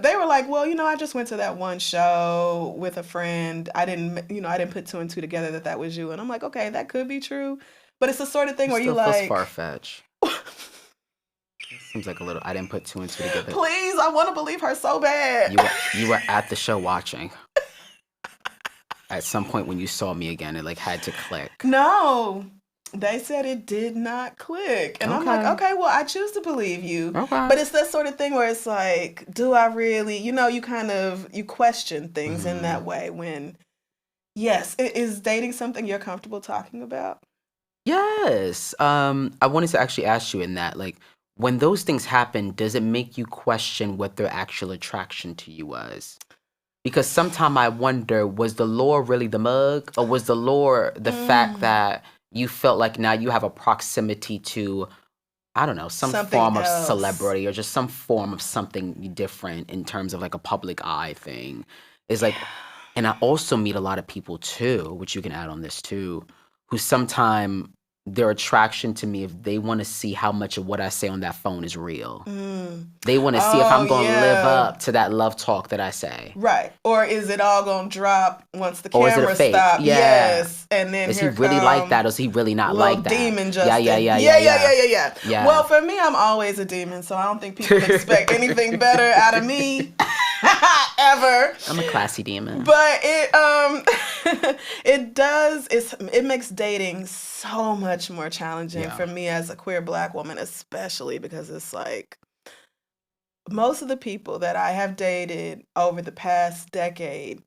they were like, well, I just went to that one show with a friend. I didn't put two and two together that was you. And I'm like, okay, that could be true. But it's the sort of thing where you like... far-fetched. Seems like a little... I didn't put two and two together. Please, I want to believe her so bad. You were at the show watching. At some point when you saw me again, it like had to click. No. They said it did not click. And I'm like, Okay. okay, well, I choose to believe you. Okay. But it's that sort of thing where it's like, do I really, you question things in that way when, yes, is dating something you're comfortable talking about? Yes. I wanted to actually ask you in that, like, when those things happen, does it make you question what their actual attraction to you was? Because sometimes I wonder, was the lure really the mug, or was the lure the fact that you felt like now you have a proximity to, I don't know, some Something form of else. celebrity or just some form of something different in terms of like a public eye thing? Is like, and I also meet a lot of people too, which you can add on this too, who sometime their attraction to me, if they want to see how much of what I say on that phone is real. Mm. They want to see if Oh, I'm going to live yeah. up to that love talk that I say. Right. Or is it all going to drop once the Or is it a camera fake? stop? Yeah. Yes. And then Is he here really like come that, or is he really not little like that? demon Yeah, yeah, Justin. yeah, Yeah, yeah, yeah, yeah. yeah, yeah, yeah. Yeah. Well, for me, I'm always a demon, so I don't think people expect anything better out of me ever. I'm a classy demon. But it makes dating so much more challenging Yeah. for me as a queer Black woman, especially because it's like most of the people that I have dated over the past decade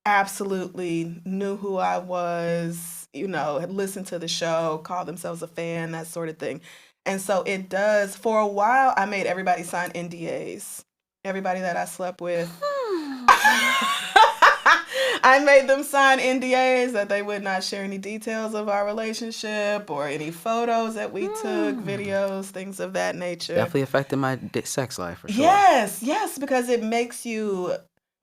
absolutely knew who I was, had listened to the show, called themselves a fan, that sort of thing. And so it does, for a while, I made everybody sign NDAs. Everybody that I slept with. I made them sign NDAs that they would not share any details of our relationship or any photos that we took, videos, things of that nature. Definitely affected my sex life for sure. Yes, because it makes you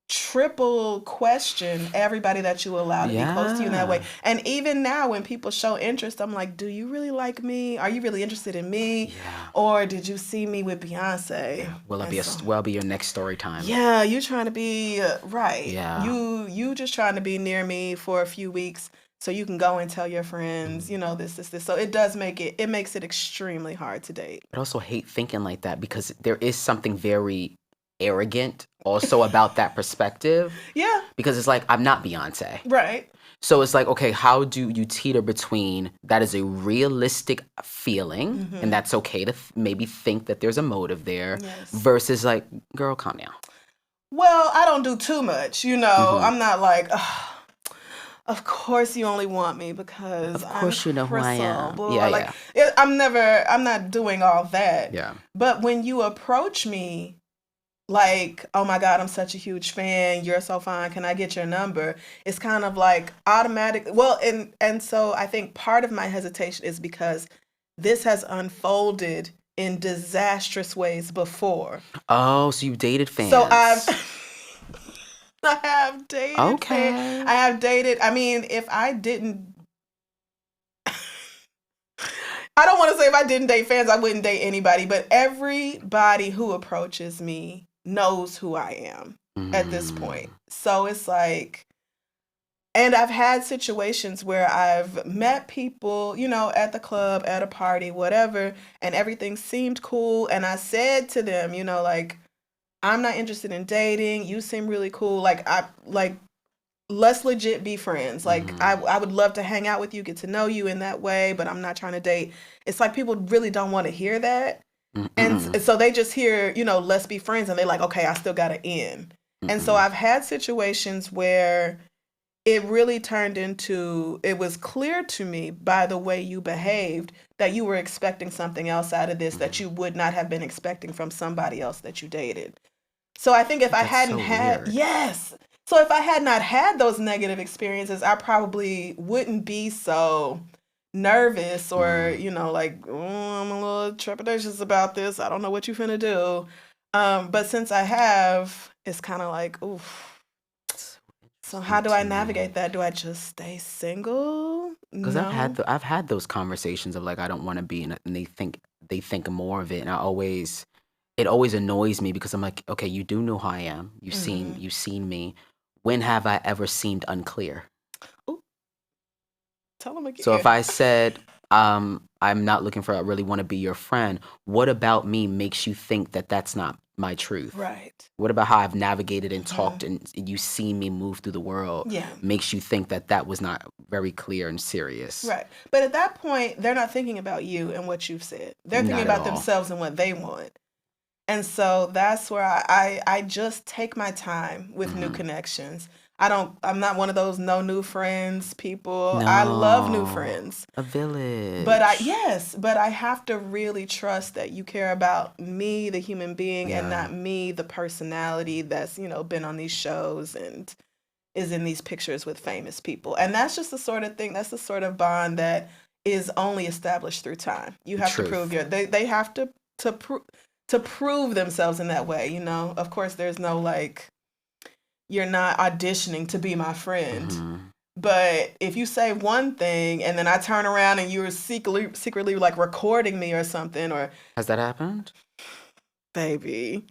triple question everybody that you allow to be close to you in that way. And even now when people show interest, I'm like, do you really like me? Are you really interested in me? Yeah. Or did you see me with Beyonce? Yeah. Will I be your next story time? Yeah, you trying to be right. Yeah. You just trying to be near me for a few weeks so you can go and tell your friends, this. So it makes it extremely hard to date. I also hate thinking like that because there is something very arrogant also about that perspective. Yeah. Because it's like, I'm not Beyonce. Right. So it's like, okay, how do you teeter between that is a realistic feeling, and that's okay to maybe think that there's a motive there, versus like, girl, calm down. Well, I don't do too much, I'm not like, of course you only want me because Of course I'm you know who I am. Crissle. Yeah. I'm not doing all that. Yeah. But when you approach me like, oh my God, I'm such a huge fan, you're so fine, can I get your number? It's kind of like automatic. Well, and so I think part of my hesitation is because this has unfolded in disastrous ways before. Oh, so you dated fans. So I have dated. Okay. I have dated. I mean, if I didn't, I don't want to say if I didn't date fans, I wouldn't date anybody, but everybody who approaches me knows who I am at this point. So it's like, and I've had situations where I've met people, at the club, at a party, whatever, and everything seemed cool. And I said to them, like, I'm not interested in dating. You seem really cool. Let's legit be friends. Like, I would love to hang out with you, get to know you in that way, but I'm not trying to date. It's like people really don't want to hear that. And so they just hear, let's be friends. And they're like, okay, I still got to end. And so I've had situations where it really turned into, it was clear to me by the way you behaved that you were expecting something else out of this that you would not have been expecting from somebody else that you dated. So I think if I hadn't had, so if I had not had those negative experiences, I probably wouldn't be so nervous or, like, I'm a little trepidatious about this. I don't know what you finna do. But since I have, it's kind of like, oof. So how do I navigate that? Do I just stay single? Because I've had those conversations of like, I don't want to be in it, and they think more of it, and it always annoys me because I'm like, okay, you do know who I am. You've seen me. When have I ever seemed unclear? Ooh. Tell them again. So if I said, I'm not looking for, I really want to be your friend, what about me makes you think that that's not my truth? Right. What about how I've navigated and talked and you see me move through the world Yeah. makes you think that that was not very clear and serious? Right. But at that point, they're not thinking about you and what you've said. They're thinking Not at about all. themselves and what they want. And so that's where I just take my time with new connections. I'm not one of those no new friends people. I love new No. friends. A village. But I have to really trust that you care about me, the human being, and Yeah. not me, the personality that's, been on these shows and is in these pictures with famous people. And that's just the sort of thing, that's the sort of bond that is only established through time. You have Truth. to prove they have to prove themselves in that way, Of course, there's no like, you're not auditioning to be my friend. But if you say one thing and then I turn around and you're secretly like recording me or something, or Has that happened? baby,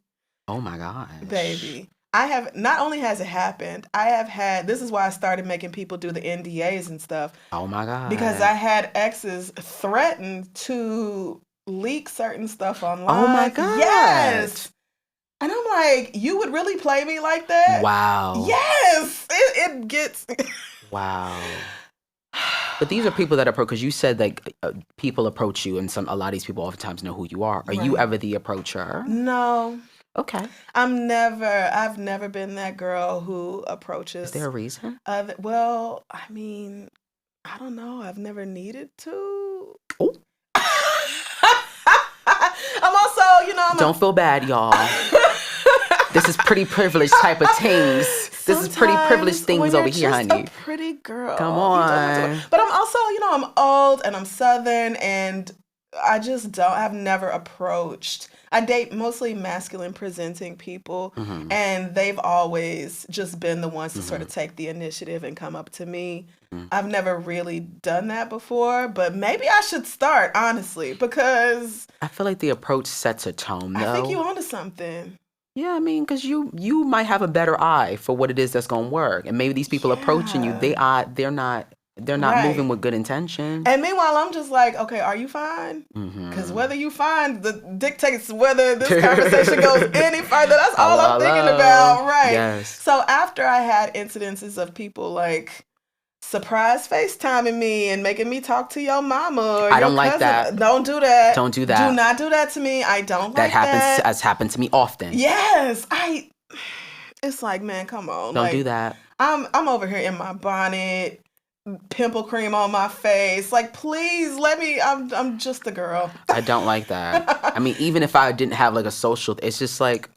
Oh my gosh. baby, not only has it happened, this is why I started making people do the NDAs and stuff, Oh my God. because I had exes threaten to leak certain stuff online. Oh my God. Yes. And I'm like, you would really play me like that? Wow. Yes. It gets... Wow. But these are people that approach, because you said like people approach you, and a lot of these people oftentimes know who you are. Are you Right. ever the approacher? No. Okay. I've never been that girl who approaches. Is there a reason? Well, I mean, I don't know. I've never needed to. Oh. I'm also, Don't feel bad, y'all. This is pretty privileged type of things. This is pretty privileged things over here, honey. Just a pretty girl. Come you don't have on. to- But I'm also, I'm old and I'm Southern, and I've never approached. I date mostly masculine presenting people, and they've always just been the ones to sort of take the initiative and come up to me. I've never really done that before, but maybe I should start, honestly, because I feel like the approach sets a tone, though. I think you're onto something. Yeah, I mean, because you might have a better eye for what it is that's going to work, and maybe these people approaching you, they're not Right. moving with good intention. And meanwhile, I'm just like, okay, are you fine? Because whether you fine dictates whether this conversation goes any further. That's all I'm thinking about, right? Yes. So after I had incidences of people like surprise FaceTiming me and making me talk to your mama or I your don't like cousin. that. Don't do that. Don't do that. Do not do that to me. I don't That like happens that. has happened to me often. Yes, it's like, man, come on. Don't like, do that. I'm over here in my bonnet, pimple cream on my face. Like, please let me. I'm just a girl. I don't like that. I mean, even if I didn't have like a social, it's just like,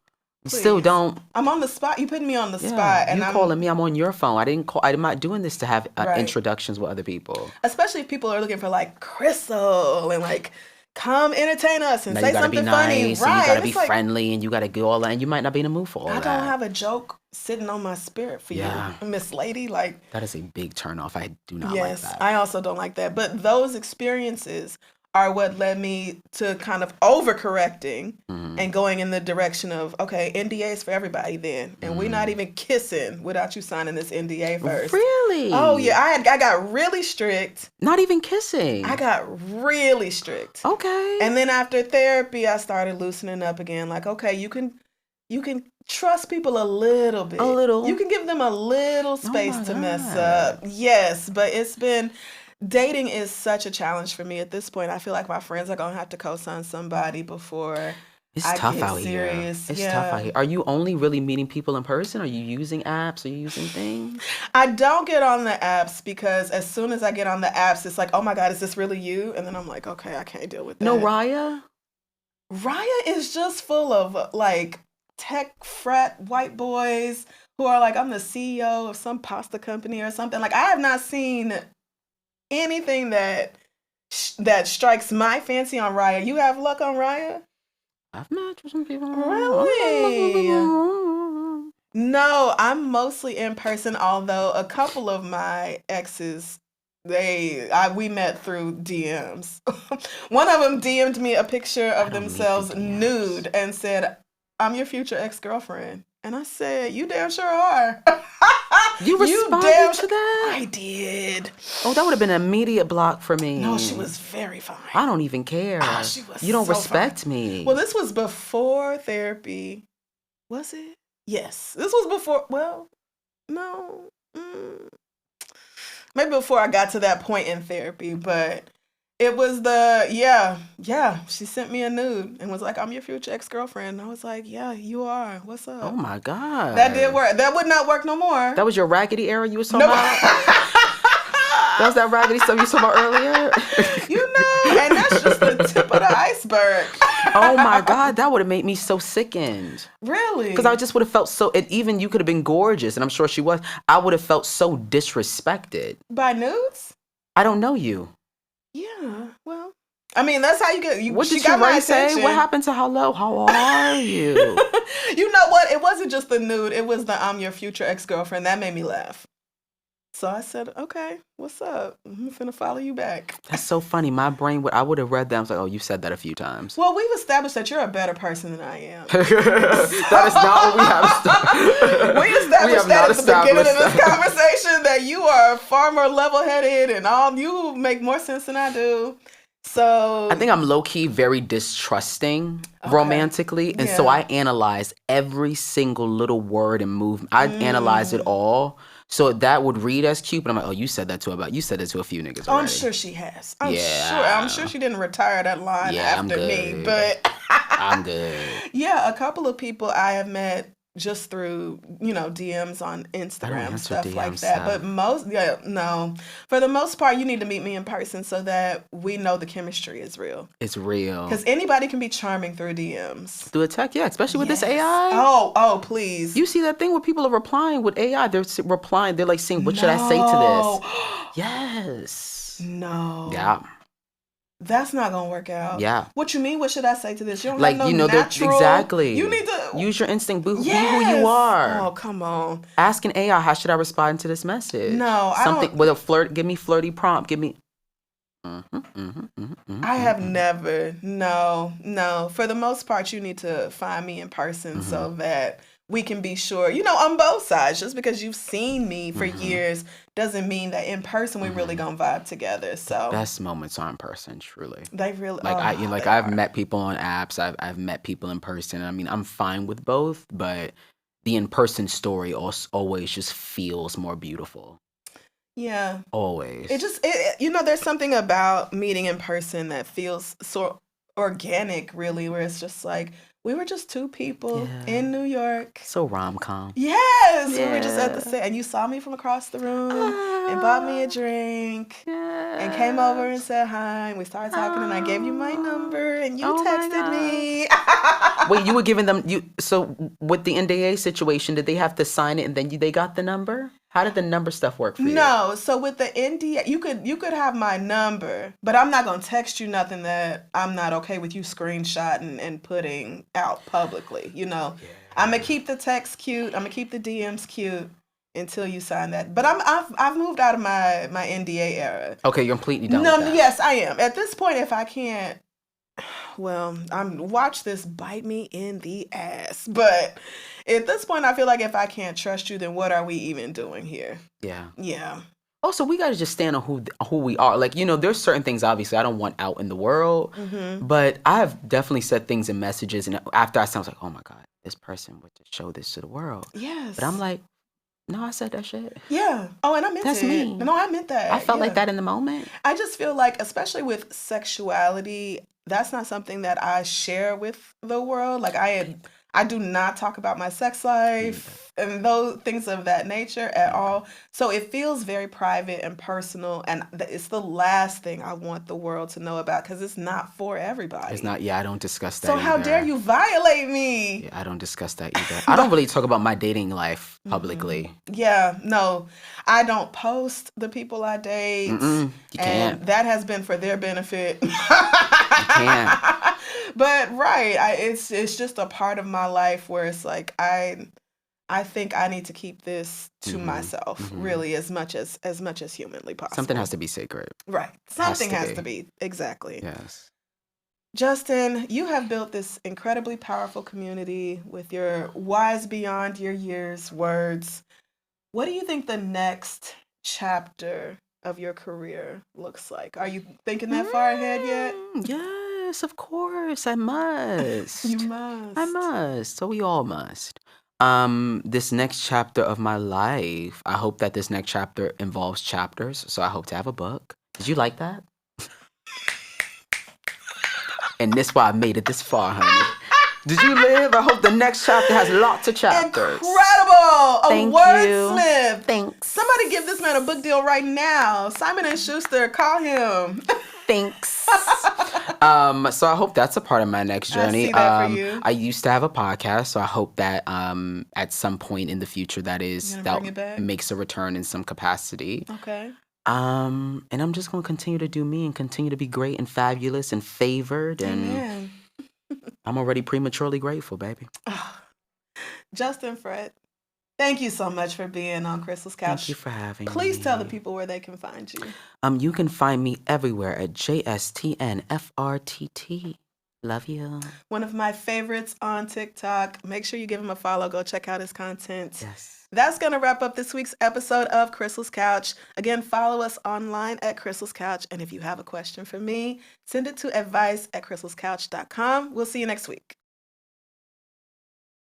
still Please. don't. I'm on the spot. You putting me on the Yeah, spot, and you I'm calling me. I'm on your phone. I'm not doing this to have Right. introductions with other people. especially if people are looking for like Crissle and like come entertain us and Now say you gotta something be funny, nice, right? and you gotta It's be like, friendly, and you gotta do all that, and you might not be in the mood for all I that. don't have a joke sitting on my spirit for Yeah. you, Miss Lady. Like, That is a big turnoff. I do not yes, like that. I also don't like that. But those experiences are what led me to kind of overcorrecting and going in the direction of, okay, NDAs for everybody then. And we're not even kissing without you signing this NDA first. Really? Oh, yeah. I got really strict. Not even kissing. I got really strict. Okay. And then after therapy, I started loosening up again. Like, okay, you can trust people a little bit. A little. You can give them a little space my to mess God. up. Yes, but dating is such a challenge for me at this point. I feel like my friends are going to have to co-sign somebody before It's I tough get out serious. here. It's Yeah. tough out here. Are you only really meeting people in person? Are you using apps? Are you using things? I don't get on the apps because as soon as I get on the apps, it's like, oh my God, is this really you? And then I'm like, okay, I can't deal with that. No, Raya? Raya is just full of like tech frat white boys who are like, I'm the CEO of some pasta company or something. Like, I have not seen anything that strikes my fancy on Raya. You have luck on Raya? I've met with some people. Really? No, I'm mostly in person, although a couple of my exes, we met through DMs. One of them DM'd me a picture of don't meet themselves through DMs. nude and said, I'm your future ex-girlfriend. And I said, you damn sure are. You You responded damn to that? I did. Oh, that would have been an immediate block for me. No, she was very fine. I don't even care. Oh, she was You don't so respect fine. me. Well, this was before therapy. Was it? Yes. This was before, well, no. Maybe before I got to that point in therapy, but it was she sent me a nude and was like, I'm your future ex-girlfriend. I was like, yeah, you are. What's up? Oh my God. That did work. That would not work no more. That was your raggedy era you was talking about? That was that raggedy stuff you was talking about earlier? And that's just the tip of the iceberg. Oh my God, that would have made me so sickened. Really? Because I just would have felt so, even you could have been gorgeous, and I'm sure she was. I would have felt so disrespected. By nudes? I don't know you. Yeah, well, I mean, that's how you get. What did got your my Ray say? attention. What happened to hello? How are you? You know what? It wasn't just the nude. It was the I'm your future ex-girlfriend. That made me laugh. So I said, okay, what's up? I'm finna follow you back. That's so funny. My brain, I would have read that. I was like, oh, you said that a few times. Well, we've established that you're a better person than I am. That is not what we have. We established that at the beginning of this conversation, that you are far more level-headed and you make more sense than I do. So I think I'm low-key very distrusting romantically. And so I analyze every single little word and movement. I analyze it all. So that would read as cute, but I'm like, oh, you said that to a few niggas already. I'm sure she has. I'm sure she didn't retire that line after me, but I'm good. Yeah, a couple of people I have met just through, DMs on Instagram, stuff like that. But for the most part, you need to meet me in person so that we know the chemistry is real. It's real. Because anybody can be charming through DMs. Through a text, yeah, especially with this AI. Oh, please. You see that thing where people are replying with AI? They're replying. They're like saying, what should I say to this? Yes. No. Yeah. That's not gonna work out. Yeah. What you mean? What should I say to this? You don't like, have no natural. Exactly. You need to use your instinct. Be who you are. Oh, come on. Ask an AI, how should I respond to this message? No, something with a flirt. Give me flirty prompt. Give me. I have never. No. For the most part, you need to find me in person so that we can be sure, on both sides. Just because you've seen me for years doesn't mean that in person we really gonna vibe together. So the best moments are in person, truly. They really I've met people on apps. I've met people in person. I mean, I'm fine with both, but the in-person story always just feels more beautiful. Yeah. Always. There's something about meeting in person that feels so organic, really, where it's just like, we were just two people in New York. So rom-com. Yes. We were just at the set. And you saw me from across the room and bought me a drink and came over and said hi. And we started talking and I gave you my number and you texted me. Wait, you were giving them... So with the NDA situation, did they have to sign it and then they got the number? How did the number stuff work for you? No, so with the NDA, you could have my number, but I'm not gonna text you nothing that I'm not okay with you screenshotting and putting out publicly. I'm gonna keep the text cute. I'm gonna keep the DMs cute until you sign that. But I've moved out of my NDA era. Okay, you're completely done with that. Yes, I am. At this point, if I can't. Well, watch this bite me in the ass. But at this point, I feel like if I can't trust you, then what are we even doing here? Yeah. Yeah. Also, we got to just stand on who we are. Like, there's certain things, obviously, I don't want out in the world. But I have definitely said things in messages. And after I was like, oh, my God, this person would just show this to the world. Yes. But I'm like, no, I said that shit. Yeah. Oh, and I meant That's it. me. No, I meant that. I felt like that in the moment. I just feel like, especially with sexuality, that's not something that I share with the world. Like I do not talk about my sex life and those things of that nature at all. So it feels very private and personal. And it's the last thing I want the world to know about because it's not for everybody. It's not. Yeah, I don't discuss that So how dare you violate me? Yeah, I don't discuss that either. I don't really talk about my dating life publicly. Yeah, no. I don't post the people I date. You can't. And that has been for their benefit. You can't. But it's just a part of my life where it's like I think I need to keep this to myself, really, as much as humanly possible. Something has to be sacred. Right. Something has to be. Exactly. Yes. Justin, you have built this incredibly powerful community with your wise beyond your years words. What do you think the next chapter of your career looks like? Are you thinking that far ahead yet? Yes, of course. I You must. I must. must. So we all must. This next chapter of my life, I hope that this next chapter involves chapters. So I hope to have a book. Did you like that? And this why I made it this far, honey. Did you live? I hope the next chapter has lots of chapters. Incredible! Thank A wordsmith. you. Thanks. Somebody give this man a book deal right now. Simon & Schuster, call him. Thanks. So I hope that's a part of my next journey. I see that for you. I used to have a podcast, so I hope that at some point in the future You're gonna bring it back? makes a return in some capacity. Okay. And I'm just gonna continue to do me and continue to be great and fabulous and favored, and Amen. I'm already prematurely grateful, baby. Justin Frett, thank you so much for being on Crissle's Couch. Thank you for having me. Please tell the people where they can find you. You can find me everywhere at JSTNFRTT. Love you. One of my favorites on TikTok. Make sure you give him a follow. Go check out his content. Yes. That's going to wrap up this week's episode of Crissle's Couch. Again, follow us online at Crissle's Couch. And if you have a question for me, send it to advice@crystalscouch.com. We'll see you next week.